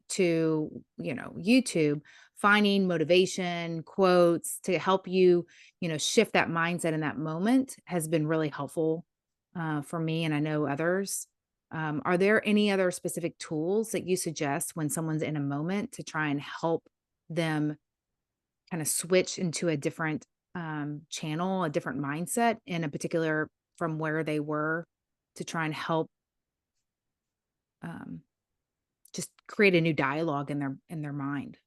Speaker 2: to YouTube, finding motivation quotes to help you, shift that mindset in that moment has been really helpful for me, and I know others. Are there any other specific tools that you suggest when someone's in a moment to try and help them kind of switch into a different channel, a different mindset in a particular from where they were, to try and help um, just create a new dialogue in their mind?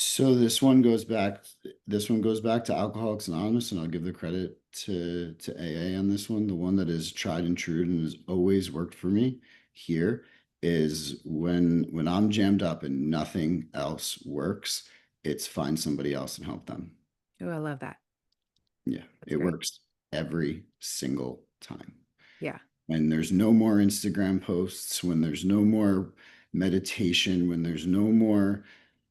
Speaker 1: So this one goes back to Alcoholics Anonymous, and I'll give the credit to AA on this one. The one that is tried and true and has always worked for me here is when I'm jammed up and nothing else works, it's find somebody else and help them.
Speaker 2: Oh, I love that.
Speaker 1: Yeah,
Speaker 2: That's
Speaker 1: it
Speaker 2: great.
Speaker 1: works every single time.
Speaker 2: Yeah.
Speaker 1: When there's no more Instagram posts, when there's no more meditation, when there's no more,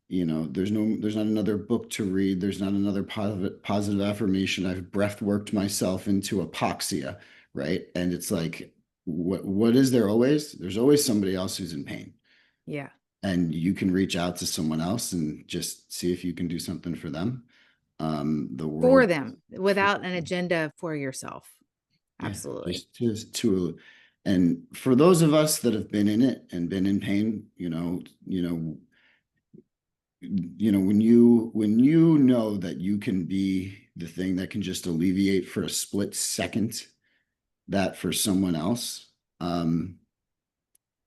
Speaker 1: there's not another book to read, there's not another positive affirmation. I've breath worked myself into apoxia, right? And it's like, what is there always? There's always somebody else who's in pain.
Speaker 2: Yeah.
Speaker 1: And you can reach out to someone else and just see if you can do something for them. The
Speaker 2: For
Speaker 1: world
Speaker 2: them
Speaker 1: for
Speaker 2: without an agenda for yourself.
Speaker 1: Yeah,
Speaker 2: Absolutely.
Speaker 1: just to, and for those of us that have been in it and been in pain, when you know that you can be the thing that can just alleviate for a split second that for someone else,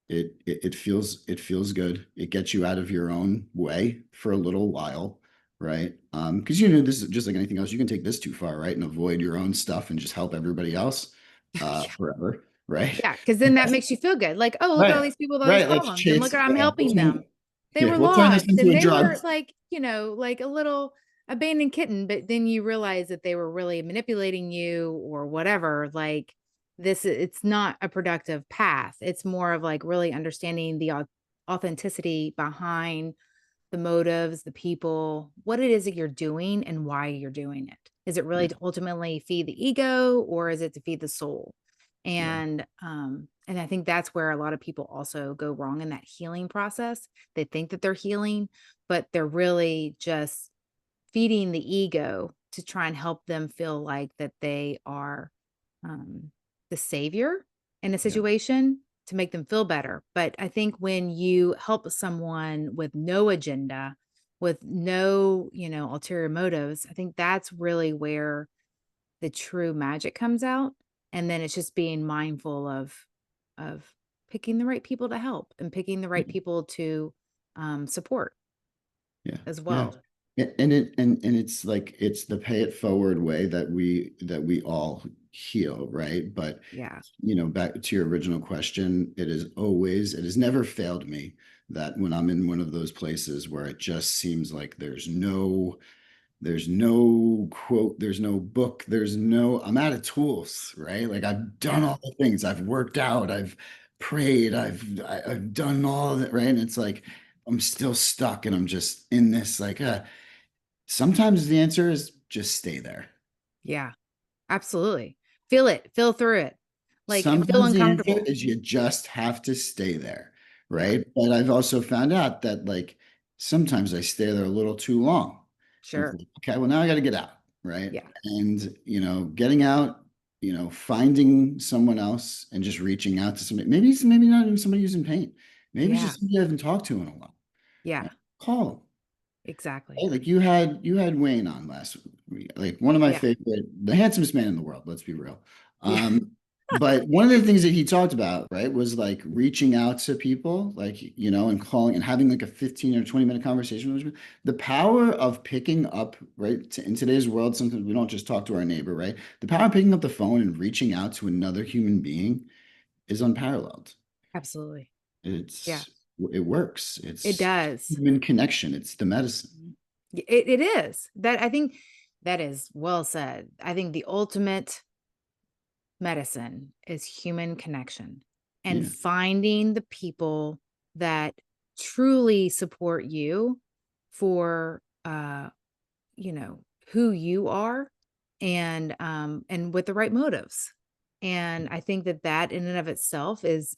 Speaker 1: it feels good. It gets you out of your own way for a little while, right? Because this is just like anything else. You can take this too far, right? And avoid your own stuff and just help everybody else
Speaker 2: Yeah.
Speaker 1: forever, right?
Speaker 2: Yeah, because then that makes you feel good. Like, "Oh, look at all
Speaker 1: Right,
Speaker 2: these people with all these
Speaker 1: right. Let's
Speaker 2: problems, and
Speaker 1: chase.
Speaker 2: look, I'm
Speaker 1: Yeah,
Speaker 2: helping them." They were
Speaker 1: we'll turn this
Speaker 2: lost,
Speaker 1: into
Speaker 2: and
Speaker 1: a
Speaker 2: they
Speaker 1: drug.
Speaker 2: were like, like a little abandoned kitten, but then you realize that they were really manipulating you or whatever. Like, it's not a productive path. It's more of like really understanding the authenticity behind the motives, the people, what it is that you're doing and why you're doing it. Is it really
Speaker 1: Yeah,
Speaker 2: to ultimately feed the ego, or is it to feed the soul?
Speaker 1: yeah,
Speaker 2: And I think that's where a lot of people also go wrong in that healing process. They think that they're healing, but they're really just feeding the ego to try and help them feel like that they are um, the savior in a
Speaker 1: yeah,
Speaker 2: situation to make them feel better. But I think when you help someone with no agenda, with no, ulterior motives, I think that's really where the true magic comes out. And then it's just being mindful of picking the right people to help and picking the right
Speaker 1: yeah.
Speaker 2: people to support
Speaker 1: Yeah,
Speaker 2: as
Speaker 1: yeah.
Speaker 2: well.
Speaker 1: And it's like it's the pay it forward way that we all heal, right? But
Speaker 2: Yeah.
Speaker 1: back to your original question, it has never failed me that when I'm in one of those places where it just seems like there's no There's no quote, there's no book, I'm out of tools, right? Like I've done
Speaker 2: Yeah.
Speaker 1: all the things, I've worked out, I've prayed, I've done all of it, right? And it's like I'm still stuck and I'm just in this like sometimes the answer is just stay there.
Speaker 2: Yeah. Absolutely. Feel it, feel through it. Like, and feel
Speaker 1: Sometimes the answer
Speaker 2: uncomfortable.
Speaker 1: is you just have to stay there,
Speaker 2: Yeah.
Speaker 1: right? But I've also found out that like sometimes I stay there a little too long. And it's
Speaker 2: Sure.
Speaker 1: like, okay, well now I got to get out, right?
Speaker 2: Yeah.
Speaker 1: And getting out, finding someone else and just reaching out to somebody, maybe not even somebody who's in pain. Maybe it's
Speaker 2: Yeah.
Speaker 1: just somebody I haven't talked to in a while.
Speaker 2: Yeah.
Speaker 1: Right? Call them.
Speaker 2: Exactly.
Speaker 1: Right? Like you had Wayne on last week, like one of my
Speaker 2: Yeah.
Speaker 1: favorite, the handsomest man in the world, let's be real.
Speaker 2: Yeah.
Speaker 1: But one of the things that he talked about, right, was like reaching out to people, like, and calling and having like a 15 or 20-minute conversation with them. The power of picking up, right, in today's world, sometimes we don't just talk to our neighbor, right? The power of picking up the phone and reaching out to another human being is unparalleled.
Speaker 2: Absolutely. Yeah.
Speaker 1: It's it works.
Speaker 2: It
Speaker 1: It's
Speaker 2: does.
Speaker 1: human connection. It's the medicine.
Speaker 2: It is. That I think that is well said. I think the ultimate medicine is human connection and
Speaker 1: Yeah.
Speaker 2: finding the people that truly support you for you know who you are and with the right motives. And I think that that in and of itself is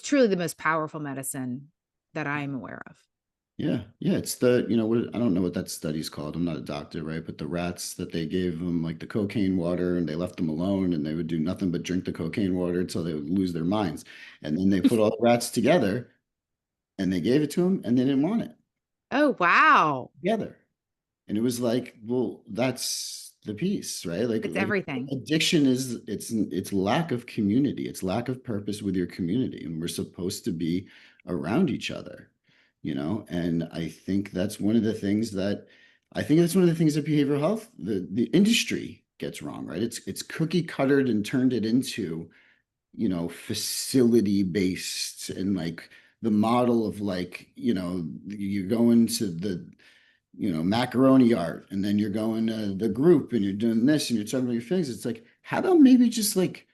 Speaker 2: truly the most powerful medicine that I'm aware of.
Speaker 1: Yeah, yeah, it's what I don't know what that study's called. I'm not a doctor, right? But the rats that they gave them like the cocaine water and they left them alone and they would do nothing but drink the cocaine water until they would lose their minds. And then they put all the rats together and they gave it to them and they didn't want it
Speaker 2: Oh, wow.
Speaker 1: together. And it was like, well, that's the piece, right?
Speaker 2: It's
Speaker 1: Like
Speaker 2: everything.
Speaker 1: addiction is it's lack of community, it's lack of purpose with your community, and we're supposed to be around each other, And I think that's one of the things that behavioral health, the industry gets wrong, right? It's cookie cuttered and turned it into, facility based and like the model of like, you go into the macaroni art, and then you're going to the group and you're doing this and you're talking about your things. It's like, how about maybe just like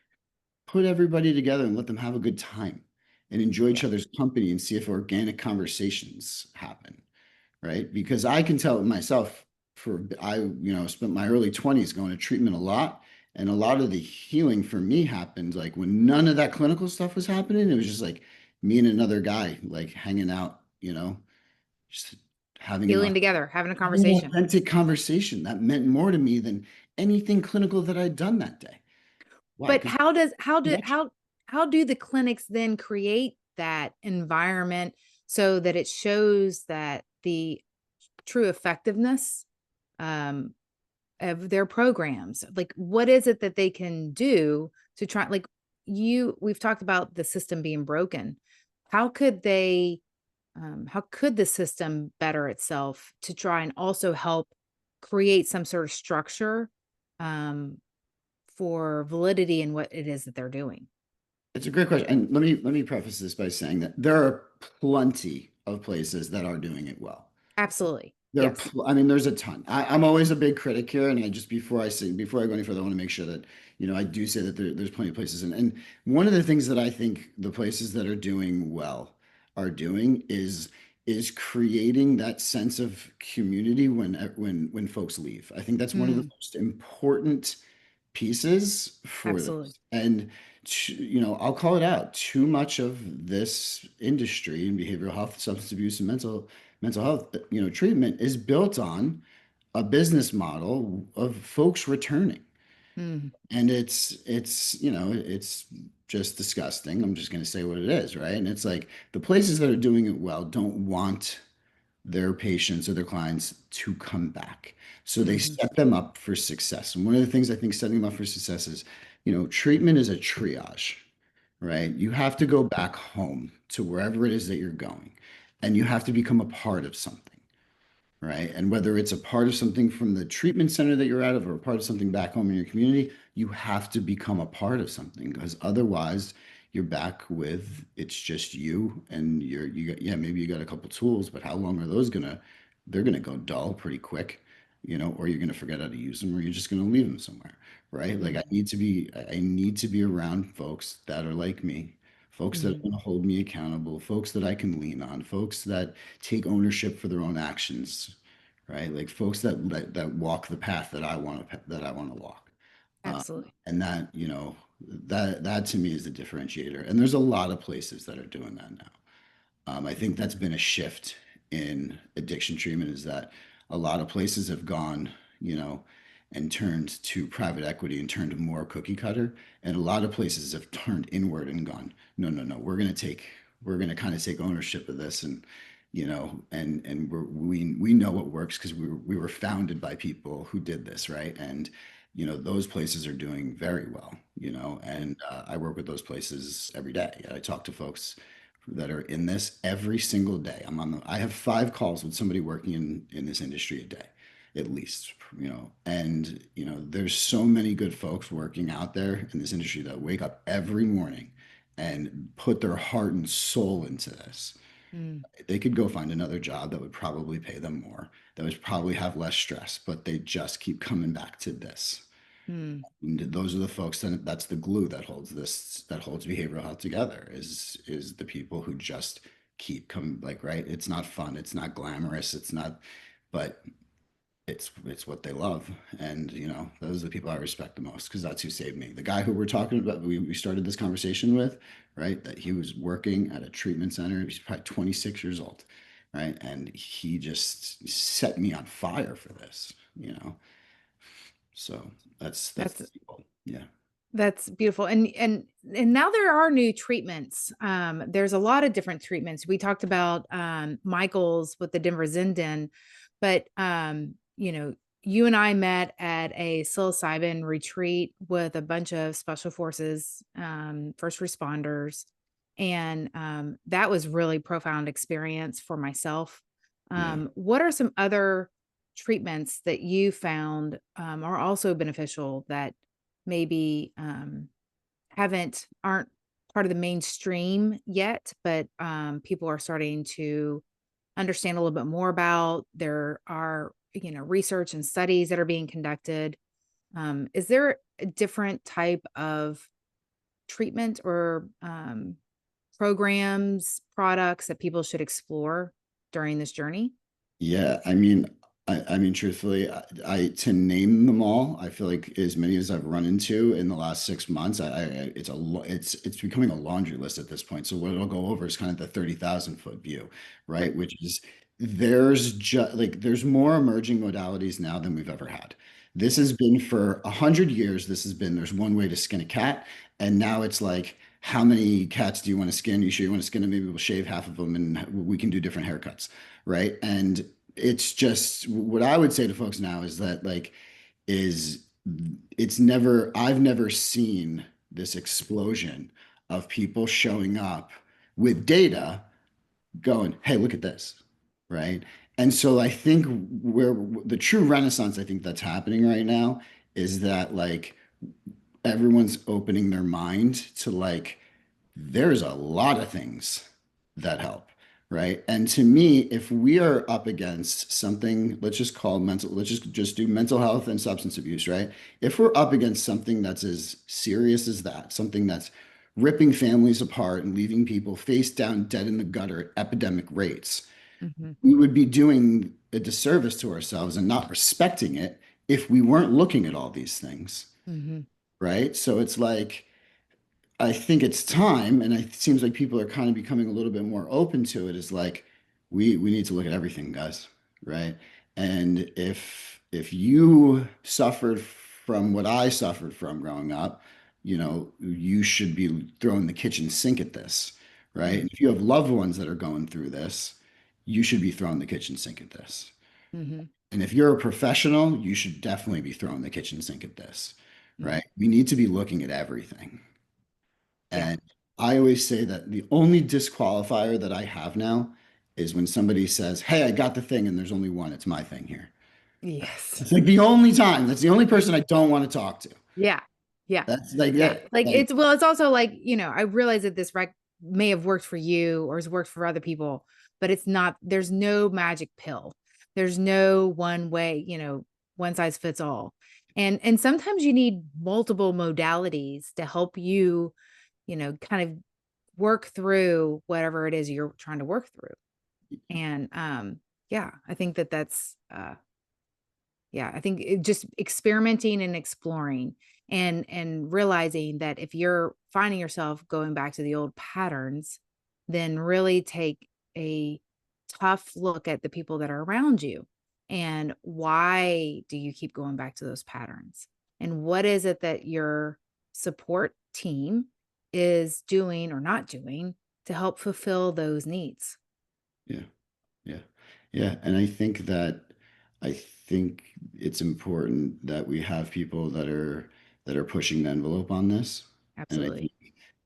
Speaker 1: put everybody together and let them have a good time and enjoy each
Speaker 2: Yeah.
Speaker 1: other's company and see if organic conversations happen, right? Because I can tell myself spent my early 20s going to treatment a lot. And a lot of the healing for me happened like when none of that clinical stuff was happening. It was just like me and another guy like hanging out, just having
Speaker 2: Healing together, having a
Speaker 1: having an
Speaker 2: conversation.
Speaker 1: authentic conversation that meant more to me than anything clinical that I'd done that day. Why?
Speaker 2: But
Speaker 1: Because connection.
Speaker 2: how do the clinics then create that environment so that it shows that the true effectiveness um, of their programs? Like, what is it that they can do to try? Like, we've talked about the system being broken. How could they? How could the system better itself to try and also help create some sort of structure um, for validity in what it is that they're doing?
Speaker 1: It's a great question. And let me preface this by saying that there are plenty of places that are doing it well.
Speaker 2: Absolutely.
Speaker 1: There are,
Speaker 2: Yes.
Speaker 1: I mean, there's a ton. I'm always a big critic here, and I just before I go any further, I want to make sure that I do say that there's plenty of places, and one of the things that I think the places that are doing well are doing is creating that sense of community when folks leave. I think that's one of the
Speaker 2: Mm,
Speaker 1: most important pieces for
Speaker 2: absolutely.
Speaker 1: this, and I'll call it out. Too much of this industry in behavioral health, substance abuse, and mental health, treatment is built on a business model of folks returning.
Speaker 2: Mm,
Speaker 1: And it's just disgusting. I'm just going to say what it is, right? And it's like the places that are doing it well don't want their patients or their clients to come back. So they
Speaker 2: hmm
Speaker 1: set them up for success. And one of the things I think setting them up for success is, treatment is a triage, right? You have to go back home to wherever it is that you're going, and you have to become a part of something, right? And whether it's a part of something from the treatment center that you're out of or a part of something back home in your community, you have to become a part of something because otherwise you're back with it's just you and you got, yeah, maybe you got a couple tools, but how long are those they're gonna go dull pretty quick. or you're going to forget how to use them, or you're just going to leave them somewhere, right? Like
Speaker 2: Mhm.
Speaker 1: I need to be around folks that are like me, folks that are
Speaker 2: Mhm.
Speaker 1: going to hold me accountable, folks that I can lean on, folks that take ownership for their own actions, right? Like folks that walk the path that I want to walk. Um,
Speaker 2: Absolutely.
Speaker 1: and that, that to me is the differentiator. And there's a lot of places that are doing that now. I think that's been a shift in addiction treatment is that a lot of places have gone, you know, and turned to private equity and turned to more cookie cutter. And a lot of places have turned inward and gone, no, no, no, we're going to kind of take ownership of this and, we know what works because we were founded by people who did this, right? And, those places are doing very well, and I work with those places every day. I talk to folks that are in this every single day. I have 5 calls with somebody working in this industry a day, at least, and there's so many good folks working out there in this industry that wake up every morning and put their heart and soul into this.
Speaker 2: Mm.
Speaker 1: They could go find another job that would probably pay them more, that would probably have less stress, but they just keep coming back to this.
Speaker 2: Mm.
Speaker 1: And those are the folks that's the glue that holds behavioral health together is the people who just keep coming, like, right. It's not fun, it's not glamorous, it's not, but it's what they love. And those are the people I respect the most because that's who saved me. The guy who we're talking about, we started this conversation with, right, that he was working at a treatment center. He's probably 26 years old, right, and he just set me on fire for this. So that's
Speaker 2: That's
Speaker 1: the people. Yeah.
Speaker 2: That's beautiful. And now there are new treatments. There's a lot of different treatments. We talked about Michael's with the Denver Zen Den, but you and I met at a psilocybin retreat with a bunch of special forces, first responders, and that was really profound experience for myself.
Speaker 1: Yeah.
Speaker 2: What are some other treatments that you found are also beneficial that maybe aren't part of the mainstream yet, but people are starting to understand a little bit more about? There are, research and studies that are being conducted. Is there a different type of treatment or programs, products that people should explore during this journey?
Speaker 1: Yeah, I mean, truthfully, to name them all, I feel like as many as I've run into in the last 6 months, it's becoming a laundry list at this point. So what it'll go over is kind of the 30,000 foot view, right?
Speaker 2: Right.
Speaker 1: Which is there's more emerging modalities now than we've ever had. This
Speaker 2: Yeah.
Speaker 1: has been for 100 years. There's one way to skin a cat, and now it's like, how many cats do you want to skin? You sure you want to skin them? Maybe we'll shave half of them, and we can do different haircuts, right? And it's just what I would say to folks now is that like is it's never I've never seen this explosion of people showing up with data going, hey, look at this, right? And so I think where the true renaissance I think that's happening right now is that like everyone's opening their mind to like there's a lot of things that help, right? And to me, if we are up against something, let's just do mental health and substance abuse, right? If we're up against something that's as serious as that, something that's ripping families apart and leaving people face down dead in the gutter at epidemic rates,
Speaker 2: Hmm.
Speaker 1: we would be doing a disservice to ourselves and not respecting it if we weren't looking at all these things,
Speaker 2: Hmm.
Speaker 1: right? So it's like I think it's time, and it seems like people are kind of becoming a little bit more open to it. Is like we need to look at everything, guys, right? And if you suffered from what I suffered from growing up, you should be throwing the kitchen sink at this, right? And if you have loved ones that are going through this, you should be throwing the kitchen sink at this.
Speaker 2: Hmm.
Speaker 1: And if you're a professional, you should definitely be throwing the kitchen sink at this,
Speaker 2: Hmm.
Speaker 1: right? We need to be looking at everything.
Speaker 2: Yeah.
Speaker 1: And I always say that the only disqualifier that I have now is when somebody says, hey, I got the thing, and there's only one. It's my thing here.
Speaker 2: Yes.
Speaker 1: It's like the only time. That's the only person I don't want to talk to.
Speaker 2: Yeah. Yeah.
Speaker 1: That's like
Speaker 2: Yeah.
Speaker 1: that.
Speaker 2: Like
Speaker 1: Like,
Speaker 2: it's also like, I realize that this rec may have worked for you or has worked for other people, but there's no magic pill. There's no one way, one size fits all. And sometimes you need multiple modalities to help you, kind of work through whatever it is you're trying to work through. And yeah, I think yeah, I think just experimenting and exploring and realizing that if you're finding yourself going back to the old patterns, then really take a tough look at the people that are around you. And why do you keep going back to those patterns? And what is it that your support team is doing or not doing to help fulfill those needs?
Speaker 1: Yeah. Yeah. Yeah. And I think it's important that we have people that are pushing the envelope on this. And I
Speaker 2: Absolutely.
Speaker 1: think,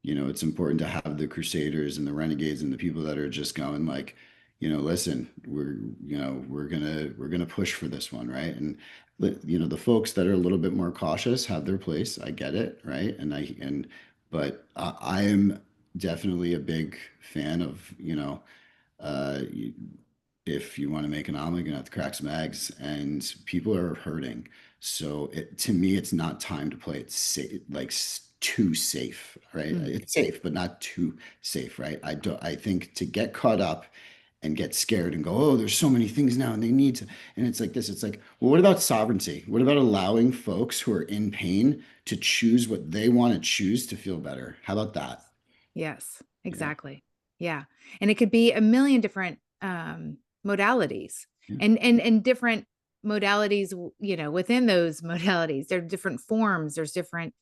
Speaker 1: it's important to have the crusaders and the renegades and the people that are just going like, listen, we're gonna push for this one, right? And the folks that are a little bit more cautious have their place. I get it, right? But I am definitely a big fan of, uh, if you want to make an omelet, you're gonna have to crack some eggs, and people are hurting. So to me, it's not time to play it safe, like too safe, right?
Speaker 2: Mm,
Speaker 1: It's safe, but not too safe, right? I think to get caught up and get scared and go, oh, there's so many things now, and they need to, and it's like this. It's like, well, what about sovereignty? What about allowing folks who are in pain to choose what they want to choose to feel better? How about that?
Speaker 2: yes,
Speaker 1: Yeah,
Speaker 2: exactly. Yeah. And it could be a million different modalities
Speaker 1: yeah,
Speaker 2: and different modalities, within those modalities. There are different forms, there's different,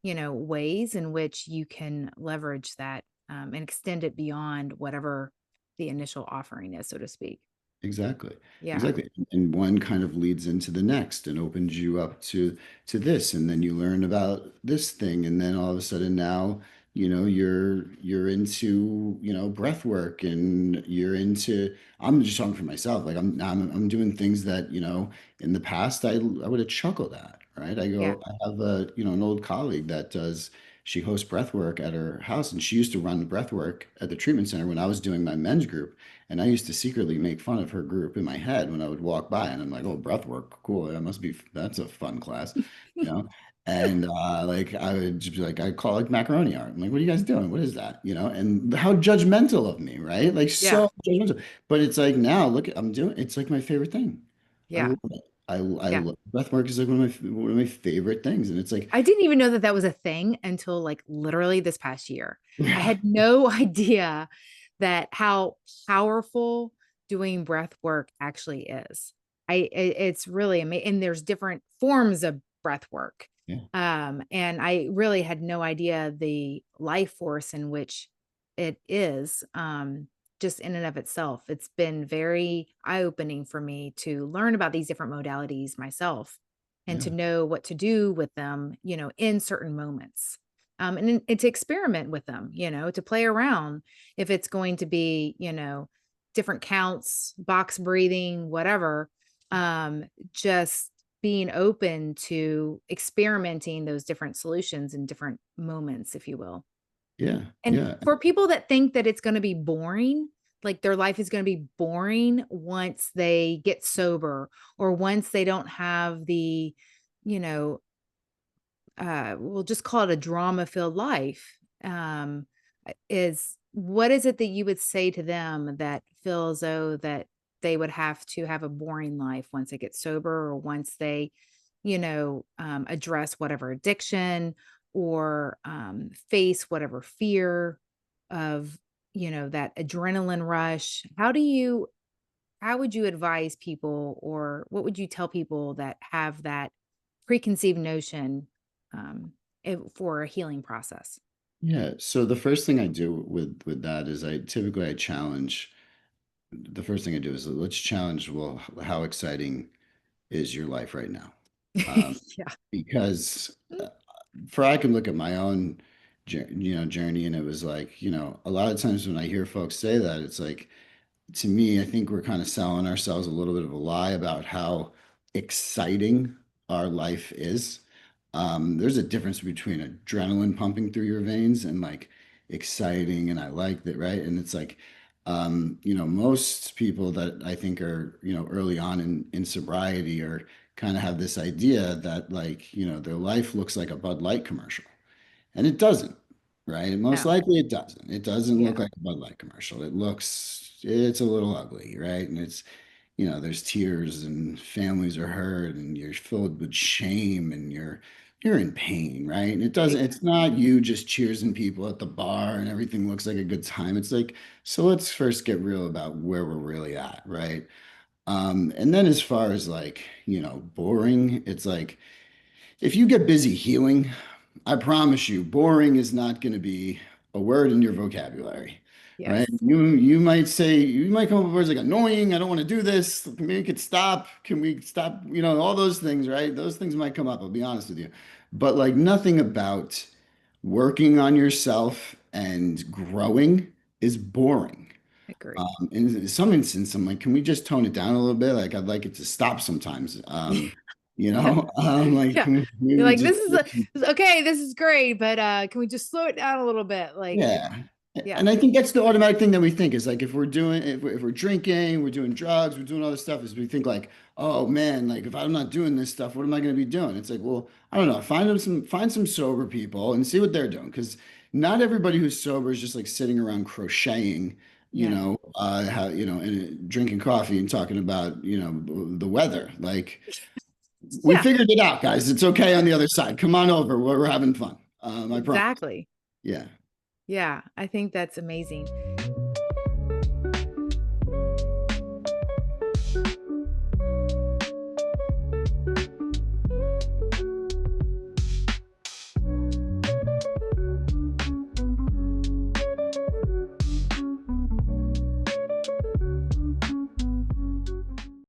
Speaker 2: ways in which you can leverage that and extend it beyond whatever the initial offering is, so to speak.
Speaker 1: exactly.
Speaker 2: Yeah.
Speaker 1: Exactly. And one kind of leads into the next and opens you up to this. And then you learn about this thing. And then all of a sudden now, you're into, breath work, and you're into, I'm just talking for myself. Like I'm doing things that, in the past I would have chuckled at, right?
Speaker 2: Yeah.
Speaker 1: I have an old colleague that she hosts breath work at her house, and she used to run the breath work at the treatment center when I was doing my men's group. And I used to secretly make fun of her group in my head when I would walk by, and I'm like, "Oh, breath work, cool. That's a fun class, you know." And like I would just be like, I call it macaroni art. I'm like, "What are you guys doing? What is that?" And how judgmental of me, right? Like
Speaker 2: Yeah.
Speaker 1: so judgmental. But it's like now, look, I'm doing. It's like my favorite thing. I
Speaker 2: Yeah.
Speaker 1: love it. I
Speaker 2: Yeah.
Speaker 1: love breath work is like one of my favorite things, and it's like,
Speaker 2: I didn't even know that that was a thing until like literally this past year. I had no idea that how powerful doing breath work actually is. It's really amazing. And there's different forms of breath work.
Speaker 1: yeah,
Speaker 2: And I really had no idea the life force in which it is, just in and of itself. It's been very eye-opening for me to learn about these different modalities myself and to
Speaker 1: yeah,
Speaker 2: know what to do with them, in certain moments. And to experiment with them, to play around if it's going to be, different counts, box breathing, whatever. Just being open to experimenting those different solutions in different moments, if you will.
Speaker 1: yeah,
Speaker 2: And
Speaker 1: yeah,
Speaker 2: for people that think that it's going to be boring, like their life is going to be boring once they get sober or once they don't have the, you know, we'll just call it a drama filled life. Is what is it that you would say to them that feels though that they would have to have a boring life once they get sober or once they, address whatever addiction or face whatever fear of, that adrenaline rush? How would you advise people or what would you tell people that have that preconceived notion um, for a healing process?
Speaker 1: yeah. So the first thing I do with that is I challenge. The first thing I do is let's challenge, well, how exciting is your life right now?
Speaker 2: Yeah.
Speaker 1: Because for I can look at my own journey, and it was like, a lot of times when I hear folks say that, it's like, to me, I think we're kind of selling ourselves a little bit of a lie about how exciting our life is. There's a difference between adrenaline pumping through your veins and like exciting, and I like that, right? And it's like, most people that I think are, early on in sobriety are kind of have this idea that like, their life looks like a Bud Light commercial. And it doesn't, right? And most
Speaker 2: No.
Speaker 1: likely it doesn't. It doesn't look
Speaker 2: Yeah.
Speaker 1: like a Bud Light commercial. It's a little ugly, right? And there's tears and families are hurt and you're filled with shame and you're in pain, right? And it's
Speaker 2: Exactly.
Speaker 1: not you just cheersing people at the bar and everything looks like a good time. It's like, so let's first get real about where we're really at, right? And then as far as like, boring, it's like if you get busy healing, I promise you, boring is not going to be a word in your vocabulary, right?
Speaker 2: Yes.
Speaker 1: You might come up with words like annoying, I don't want to do this, can we make it stop? Can we stop? All those things, right? Those things might come up, I'll be honest with you. But like nothing about working on yourself and growing is boring.
Speaker 2: Agree.
Speaker 1: In some instance, I'm like, can we just tone it down a little bit? Like, I'd like it to stop sometimes.
Speaker 2: Yeah.
Speaker 1: Like,
Speaker 2: Yeah.
Speaker 1: can
Speaker 2: You're
Speaker 1: we
Speaker 2: like,
Speaker 1: just,
Speaker 2: okay, this is great, but can we just slow it down a little bit? Like,
Speaker 1: yeah.
Speaker 2: yeah.
Speaker 1: And I think that's the automatic thing that we think is like, if we're drinking, we're doing drugs, we're doing all this stuff, is we think like, oh man, like if I'm not doing this stuff, what am I going to be doing? It's like, well, I don't know. Find some sober people and see what they're doing. Because not everybody who's sober is just like sitting around crocheting,
Speaker 2: No.
Speaker 1: and drinking coffee and talking about, the weather. Like we
Speaker 2: Yeah,
Speaker 1: figured it out, guys. It's okay on the other side. Come on over. We're having fun. I promise.
Speaker 2: exactly.
Speaker 1: Yeah.
Speaker 2: Yeah, I think that's amazing.